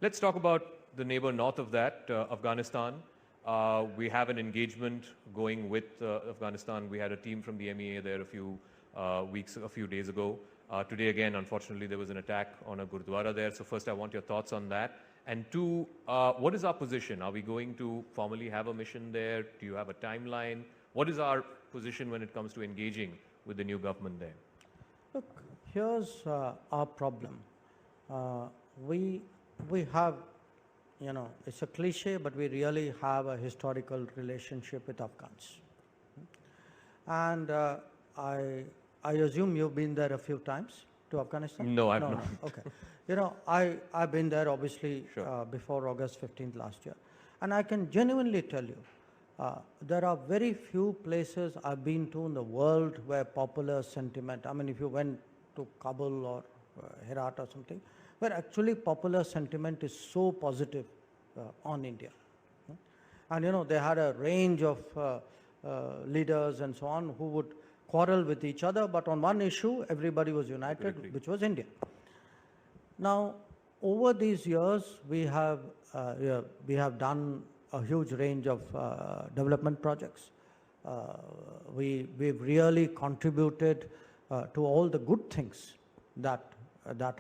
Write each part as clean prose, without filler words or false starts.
Let's talk about the neighbor north of that, Afghanistan. We have an engagement going with Afghanistan. We had a team from the MEA there a few days ago. Today again, unfortunately, there was an attack on a Gurdwara there. So first, I want your thoughts on that. And two, what is our position? Are we going to formally have a mission there? Do you have a timeline? What is our position when it comes to engaging with the new government there? Look, here's our problem. We have, it's a cliche, but we really have a historical relationship with Afghans. And I assume you've been there a few times to Afghanistan? No, I've not. No. Okay. I've been there obviously before August 15th last year. And I can genuinely tell you, there are very few places I've been to in the world where popular sentiment, I mean, if you went to Kabul or Herat or something, where actually popular sentiment is so positive on India. And they had a range of leaders and so on who would quarrel with each other, but on one issue everybody was united, which was India. Now, over these years, we have done a huge range of development projects. We've really contributed to all the good things that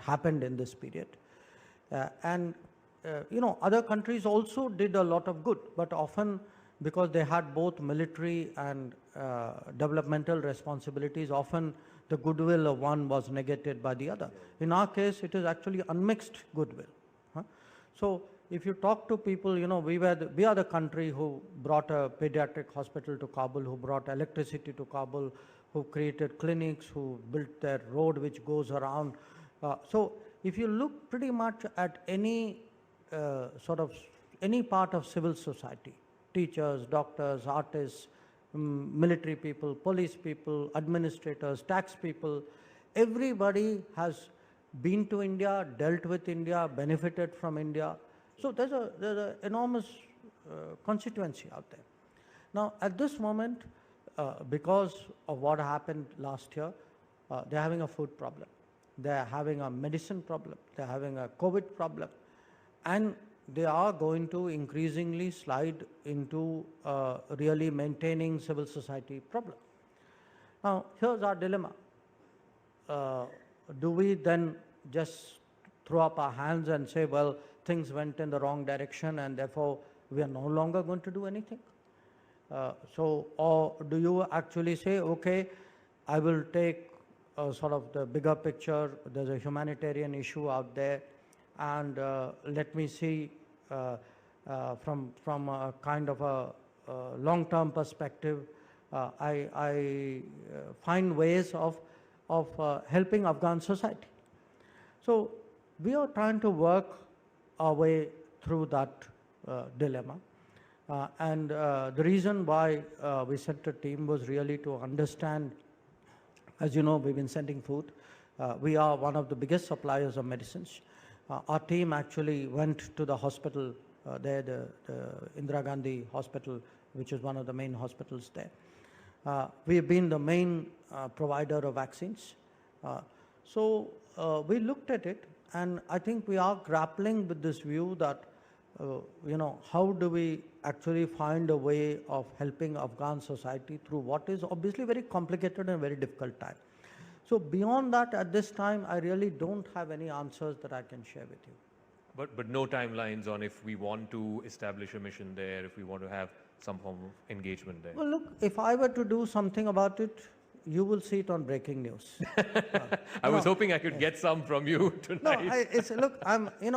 happened in this period. Other countries also did a lot of good, but often because they had both military and developmental responsibilities, often the goodwill of one was negated by the other. In our case, it is actually unmixed goodwill. So if you talk to people, we are the country who brought a pediatric hospital to Kabul, who brought electricity to Kabul, who created clinics, who built their road which goes around. So if you look pretty much at any any part of civil society, teachers, doctors, artists, military people, police people, administrators, tax people, everybody has been to India, dealt with India, benefited from India. So there's an enormous constituency out there. Now, at this moment, because of what happened last year, they're having a food problem. They're having a medicine problem. They're having a COVID problem. And they are going to increasingly slide into really maintaining civil society problem. Now, here's our dilemma. Do we then just throw up our hands and say, well, things went in the wrong direction and therefore we are no longer going to do anything? Or do you actually say, okay, I will take sort of the bigger picture, there's a humanitarian issue out there, and let me see from a kind of a long-term perspective, I find ways of helping Afghan society. So we are trying to work our way through that dilemma. And the reason why we sent a team was really to understand, as you know, we've been sending food. We are one of the biggest suppliers of medicines. Our team actually went to the hospital there, the Indira Gandhi Hospital, which is one of the main hospitals there. We've been the main provider of vaccines. So we looked at it, and I think we are grappling with this view that, how do we actually find a way of helping Afghan society through what is obviously very complicated and very difficult time. So beyond that, at this time, I really don't have any answers that I can share with you. But no timelines on if we want to establish a mission there, if we want to have some form of engagement there? Well, look, if I were to do something about it, you will see it on breaking news. I was hoping I could get some from you tonight. No, look,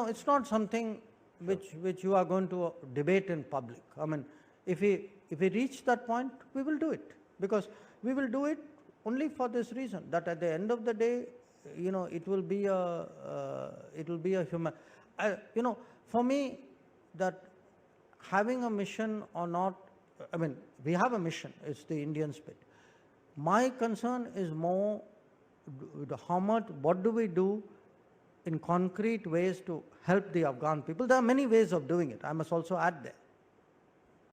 it's not something which you are going to debate in public. I mean, if we reach that point, we will do it, because we will do it only for this reason, that at the end of the day, it will be a human. For me, that having a mission or not, I mean, we have a mission. It's the Indian spirit. My concern is more what do we do in concrete ways to help the Afghan people. There are many ways of doing it. I must also add there.